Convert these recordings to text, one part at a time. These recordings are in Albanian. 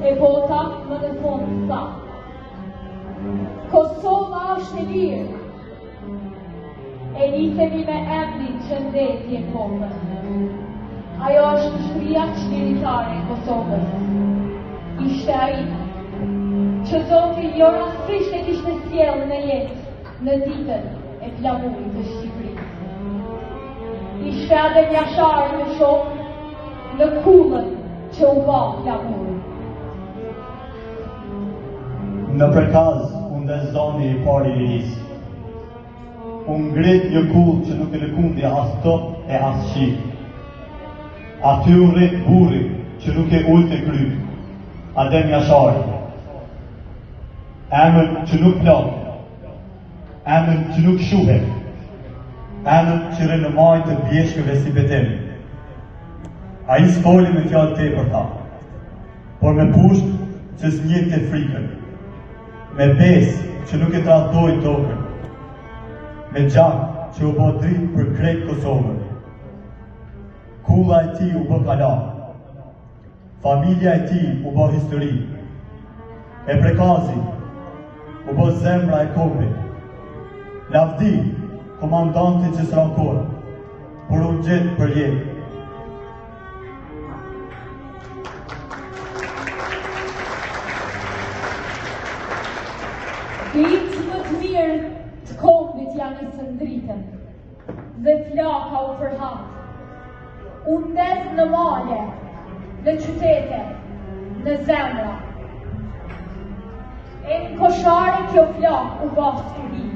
e bota më në fund tha. Kosova është e lirë, e nisemi me emrin Shëndetje popër. Ajo është shtëria çliritare e Kosovës. Ishte ai që Zoti jo rastësisht e kishte sjellë në jetë në ditën e flamurit të Shqipërisë. Ishte Adem Jashari në shok në kullën që u bë flamuri. Në përkaz unë dhe zoni i pari lirisë. Unë ngrit një kullë që nuk e lëkundi as top e as shqip. Aty u rrit burri që nuk e ult e kryp, Adem Jashari. Emër që nuk plot, emër që nuk shuhet, emër që rënë majtë të bjeshkëve si betem. A i s'foli me fjallë te për ta, por me pusht që s'njet të frikën, me bes që nuk e tradoj tokën, me gjak që u bo dritë për krejt Kosovën. Kulla e ti u bë kala, familja e ti u bë histori, e prekazi u bë zemra e kopit, Lavdi, komandanti që s'rankor, por u gjetë për jetë. Ditë më të mirë të kombit janë i sëndritën, dhe flaka u përhatë. U ndezë në male, në qytete, në zemra. E në koshare kjo flak u basë të vinë.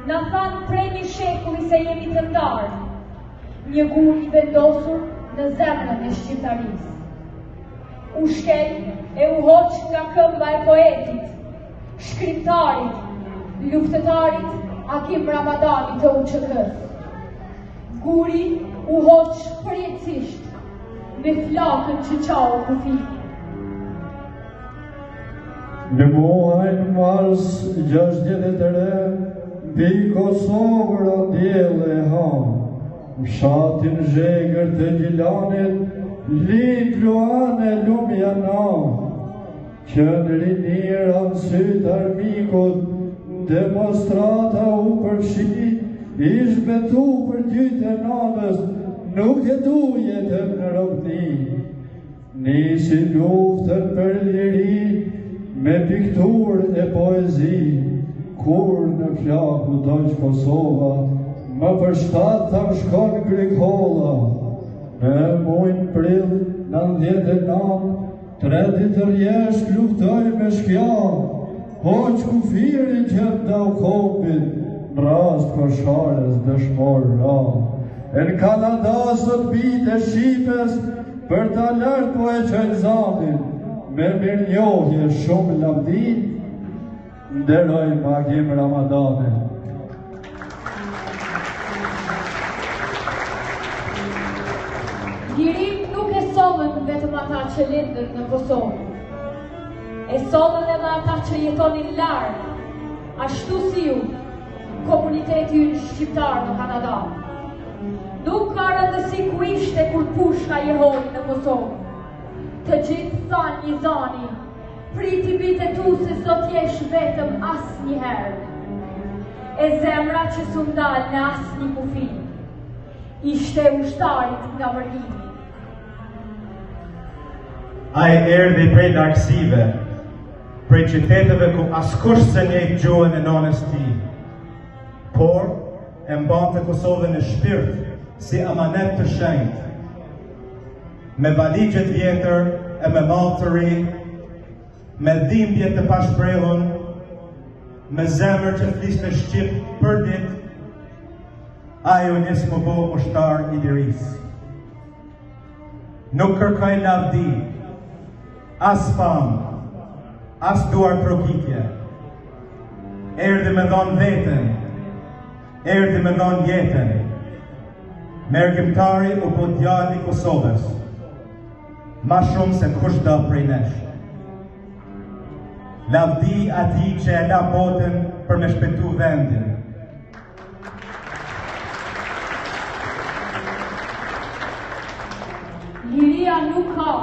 Në thanë prej një shekulli se jemi të ndarë, një gur i vendosur në zemrën e shqiptarisë. U shkel e u hoq nga këmba e poetit, shkrimtarit, luftetarit Akim Ramadani të UÇK-s. Guri u hoq përjetësisht me flakën që qau kufi. Në muajin mars 63, mbi Kosovë randjellë e ham, fshatin zhegër të Gjilanit, lind Luane Lumjana, që në rinira në sytë armikut, demonstrata u përfshi, ish betu për gjyte nanës, nuk e du jetën në robni. Nisi luftën për liri, me piktur e poezi, kur në flaku dojq Kosova, më për shtatë tham shkon Grikolla. Në muajin prill 99, 3 ditë rjesht luftoj me shkja, hoq kufirin që ndau kopit, në rast koshares dëshmor ra. E në Kanada sot bite Shqipes, për ta lartë po e qëllzamin, me mirënjohje shumë lavdi, nderoj Akim Ramadanin. Lirim nuk e sollën vetëm ata që lindën në Kosovë. E sollën edhe ata që jetonin larg, ashtu si ju, komuniteti ynë shqiptar në Kanada. Nuk ka rëndësi ku ishte kur pushka jehoi në Kosovë. Të gjithë thanë një zani, priti bite tu se sot jesh vetëm asnjëherë. E zemra që s'u ndal në asnjë kufi, ishte ushtarit nga vërhimi. Ai erdhi prej largësive, prej qyteteve ku askush se njeh gjuhën e nonës tij, por e mbante Kosovën në shpirt si amanet të shenjtë. Me valigjet vjetër e me mall të ri, me dhimbje të pashprehur, me zemër që fliste shqip për ditë, ai u nis më bë ushtar i lirisë. Nuk kërkoi lavdi, as famë, as duar trokitje. Erdhi me dhon veten, erdhi me dhon jetën. Mergjimtari u bë djalë i Kosovës, ma shumë se kushdo prej nesh. Lavdi atij që e la botën për me shpëtu vendin. Liria nuk ka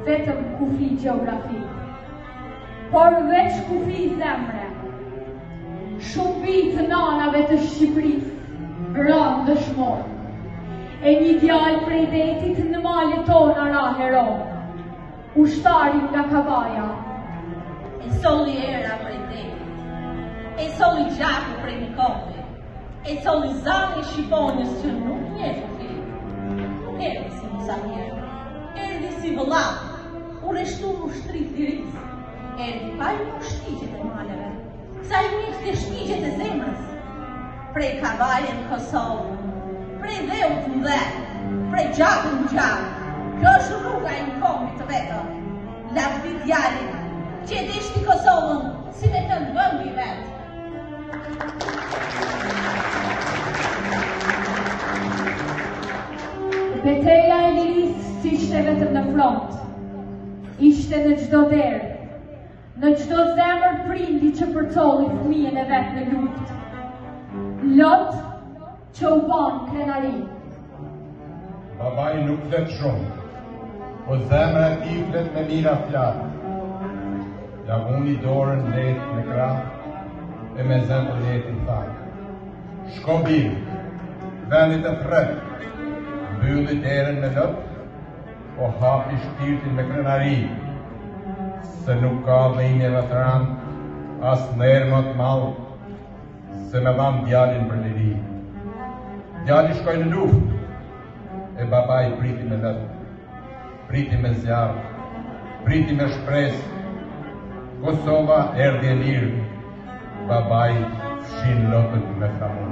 vetëm kufi gjeografi, por veç kufi zemre. Shumbi të nanave të Shqipërisë rënë dëshmor, e një djalë prej detit në malit tona ra hero, ushtarin nga Kavaja. E soli era prej detit, e soli gjaku prej Nikove, e soli zani Shqiponjës që nuk njefë fi. Nuk erdi si Musamir, erdi si vëllam, u reshtu mu shtrit liris, erdi pa ju mu shtigjet e maleve, sa ju një të shtigjet e zemrës, prej Kavaje në Kosovë, prej dheut në dhe, prej gjakën në gjakë, kjo është rruga i në komit të vetëm, lavdi djalin, që e dishti Kosovën si me të ndëvëndi i vetë. Beteja e lirisë si ishte vetëm në front, ishte në gjdo derë, në gjdo zemër prindi që përcolli fëmijën e vetë në luft. Lot që u banë krenari. Babai nuk flet shumë, po zemra e tij flet me mira fjalë. Ja vuni dorën lehtë në krah e me zemër lehtë i tha: "Shko birë, vendit e fret, mbylli derën me lot, po hapi shpirtin me krenari, se nuk ka dhimbje veteran, as nerë më të madh se me dhanë djalin për liri." Djali shkoj në luftë, e babai priti me lot, priti me zjarë, priti me shpresë. Kosova erdhi e lirë, babai fshin lotët me flamur.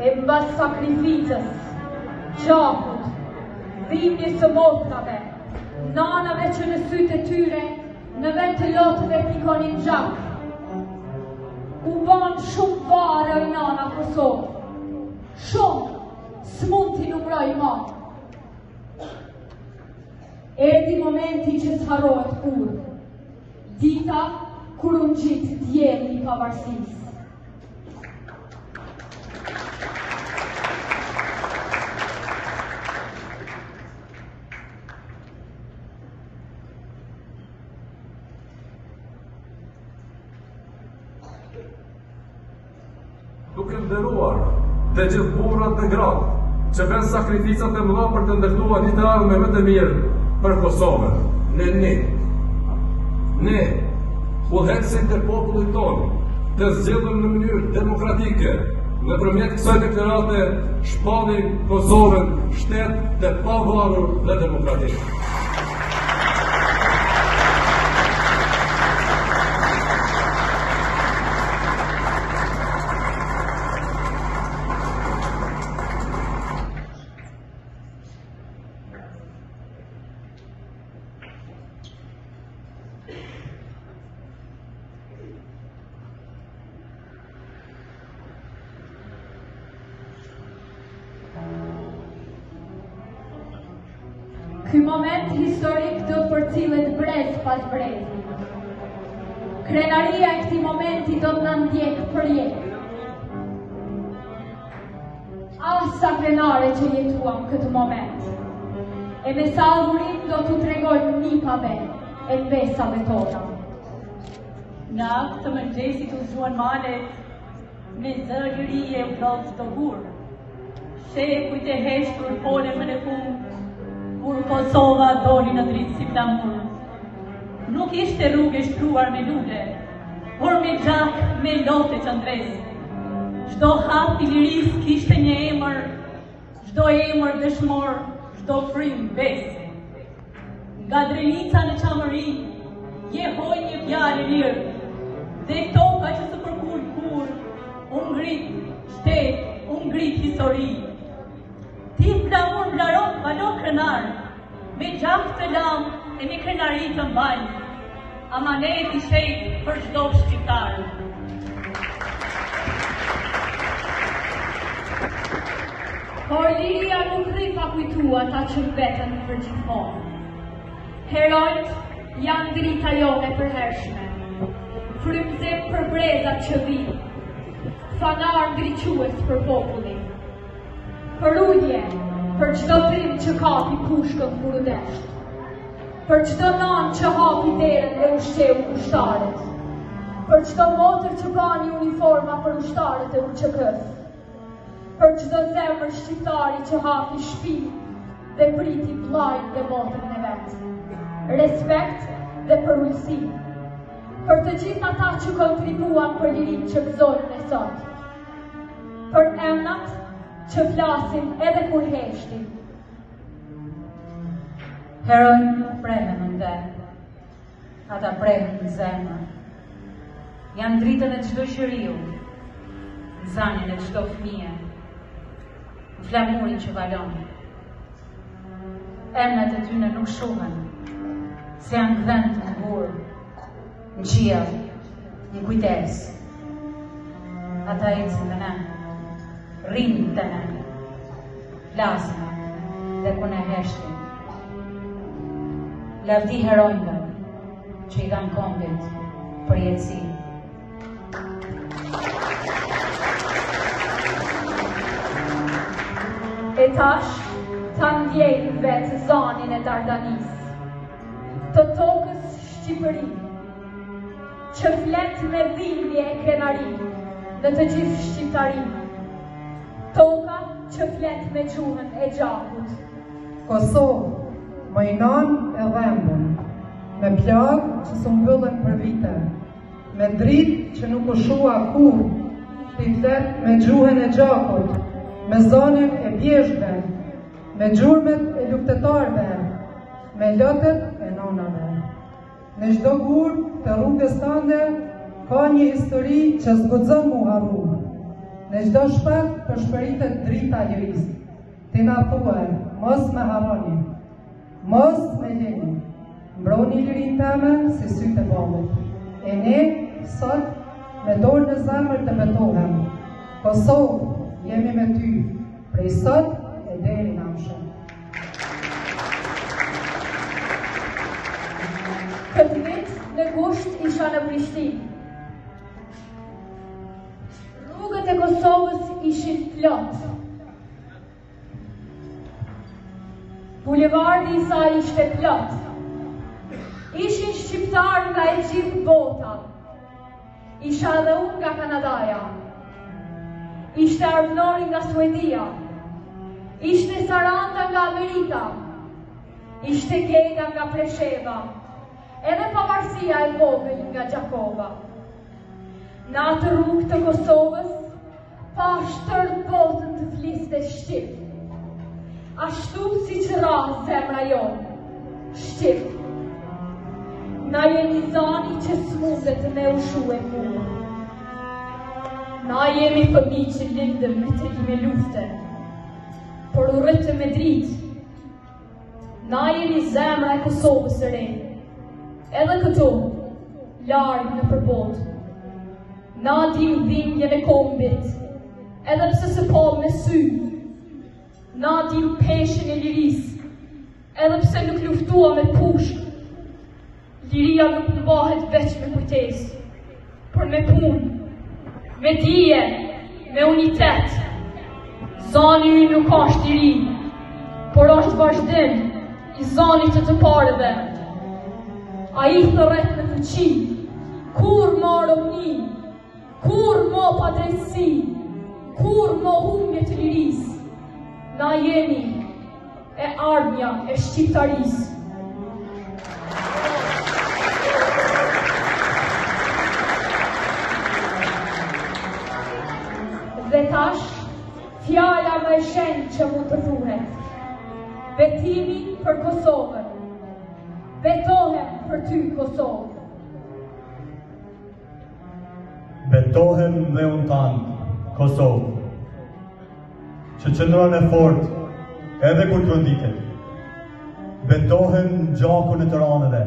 E mbas sakrificës, gjakut, dhimbjes së motrave, nanave që në sytë e tyre, në vend të lotëve pikonin gjak. U banë shumë vare o nana Kosovë, shumë, s'mund t'i numroj ma. Erdi momenti që s'harohet kur, dita kur unë gjitë djeli i pavarësisë. Duke nderuar dhe gjithë burrat dhe gratë që bën sakrificat e mëdha për të ndërtuar një të ardhme më të mirë për Kosovën. Ne, udhëheqësit e popullit tonë, të zgjedhur në mënyrë demokratike, nëpërmjet kësaj deklarate shpallim Kosovën shtet të pavarur dhe demokratik. Ky moment historik do të përcillet brez pas brezi. Krenaria e këtij momenti do të na ndjek për jetë. Ah, sa krenare që jetuam këtë moment. E me sa adhurim do t'u tregojmë nipave e besave tona. Në akt të mëngjesit u zgjuan malet, me zëri ri e u prodh të gur. Shekujt e heshtur pole më në fund, kur Kosova doli në dritë si flamur. Nuk ishte rrugë e shtruar me lule, por me gjak me lote qëndres. Çdo hap i liris kishte një emër, çdo emër dëshmor, çdo frymë besë. Nga Drenica në Qamëri, jehoj një fjalë lirë, dhe toka që së përkur kur, u ngrit shtet, u ngrit histori. Ti flamur vlaron valon krenar, me gjak të lam e me krenari të mbajnë, amanet i shejt për çdo shqiptar. Por liria nuk rri pa kujtua ata që mbeten për gjithmonë. Herojt janë drita jone përhershme, frymëzim për brezat që vinë, fanar ndriques për popullin. Për ujje, për çdo prim që kapi pushkën kur u desht. Për çdo nan që hapi derën e ushqeu ushtarët. Për çdo motër që bani uniforma për ushtarët e UÇK-s. Për çdo zemër shqiptari që hapi shtëpi dhe priti vllajën dhe motrën e vet. Respekt dhe përullësi. Për të gjithë ata që kontribuan për lirinë që gëzojnë e sot. Për emnat që flasin edhe kur heshtin. Herojnë prehen në ndër, ata prehen në zemër. Janë dritën e çdo qëriu, në zanin e çdo fëmije, në flamurin që valon. Emnat e tyne nuk shohen, se janë gdhënë në burë, në qiell, në kujdes. Ata ecën të ne, rrinë të ne, flasin dhe kur ne heshtin. Lavdi herojnëve që i dhanë kombit për jetësi. E tash ta ndjejnë vetë zanin e Dardanis, të tokës Shqipëri, që flet me dhimbje e krenari dhe të gjithë shqiptari, toka që flet me gjuhën e gjakut. Kosovë, Majnan e dhembën, me plagë që së mbëllën për vite, me dritë që nuk u shua kur, t'i flet me gjuhën e gjakut, me zonin e bjeshve, me gjurmet e luftetarve, me lotët e nonave. Në çdo gur të rrugës tënde ka një histori që s'guxon mu harru. Në çdo shpat përshpëritet drita e lirisë. Ti na thuaj, mos me harroni, mos me leni, mbroni lirinë teme si sytë e babut. E ne sot me dorë në zemër të betohem. Kosovë, jemi me ty, prej sot e deri në amshëm. Këtë vit në gusht isha në Prishtinë. Rrugët e Kosovës ishin plot. Bulevardi i saj ishte plot. Ishin shqiptar nga e gjithë bota. Isha edhe unë nga Kanadaja. Ishte Arvnori nga Suedia. Ishte Saranda nga Amerika. Ishte Gega nga Presheva. Edhe pavarësia e vogël nga Gjakova. Në atë rrugë të Kosovës, pa shtër botën të fliste Shqip. Ashtu si që ra zemra jonë, Shqip. Na jemi zani që s'mundet me ushu e mua. Na jemi fëmi që lindëm me të me lufte, por u rritë me dritë. Na jemi zemra e Kosovës së re. Edhe këtu, larg në përbot. Na dim dhimbjen e kombit, edhe pse së pa me sy. Na dim peshin e lirisë, edhe pse nuk luftua me pushk. Liria nuk mbahet veç me kujtesë, por me punë, me dije, me unitet. Zani ynë nuk është i ri, por është vazhdim i zanit të parëve. A i thërret në fuqi, kur marë omni, kur mo pa drejtësi, kur mo humbje të liris. Na jemi e ardhmja e shqiptaris. Dhe tash, fjala më e shenjtë që mund të thuhet. Betimi për Kosovën. Betohem për ty, Kosovë. Betohem dhe unë tanë, Kosovë, që qëndron e fort edhe kur të ndiket. Betohem gjakun e të ranëve,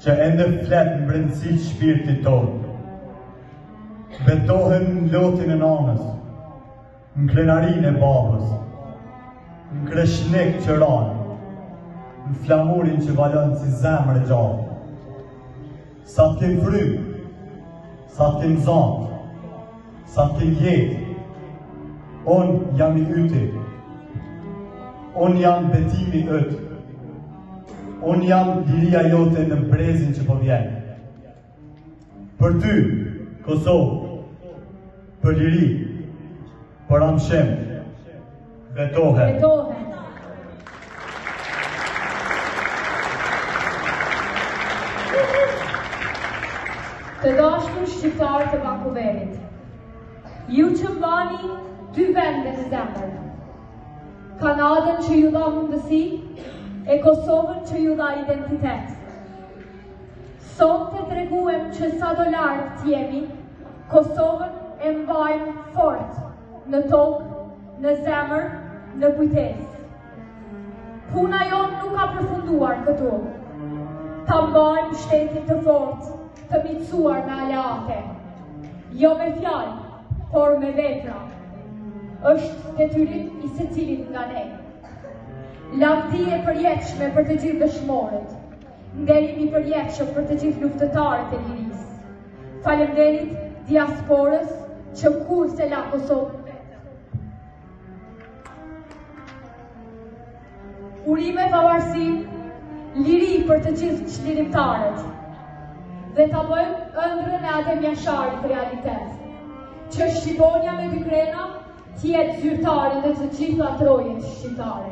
që ende flet në brendësi shpirtit tonë. Betohem lotin e nanës, në krenarin e babës, në kreshnek që ranë, në flamurin që valon si zemër e gjallë. Sa të kemë fry, sa të kemë zanë, sa të jetë, unë jam i yti, unë jam betimi ytë, unë jam liria jote në brezin që po vjen. Për ty, Kosovë, për liri, për amshem, vetohe. Të dashur shqiptarë të Vankuverit, ju që mbani dy vende në zemër, Kanadën që ju dha mundësi e Kosovën që ju dha identitet. Sot të treguem që sa do larg t'jemi, Kosovën e mbajmë fort në tokë, në zemër, në kujtesë. Puna jonë nuk ka përfunduar këtu. Ta mbajmë shtetin të fortë, të mitësuar me aleate. Jo me fjalë, por me vepra. Është detyrim i secilit nga ne. Lavdi e përjetshme për të gjithë dëshmorët. Nderim i përjetshëm për të gjithë luftëtarët e lirisë. Faleminderit diasporës që kur se la Kosovën vetë. Urime pavarësi, liri për të gjithë çlirimtarët. Dhe ta bëjmë ëndrën e Adem Jasharit realitet. Që Shqiponia me dy krena t'jetë zyrtari dhe të gjitha trojet shqiptare.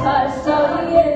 Tarsavje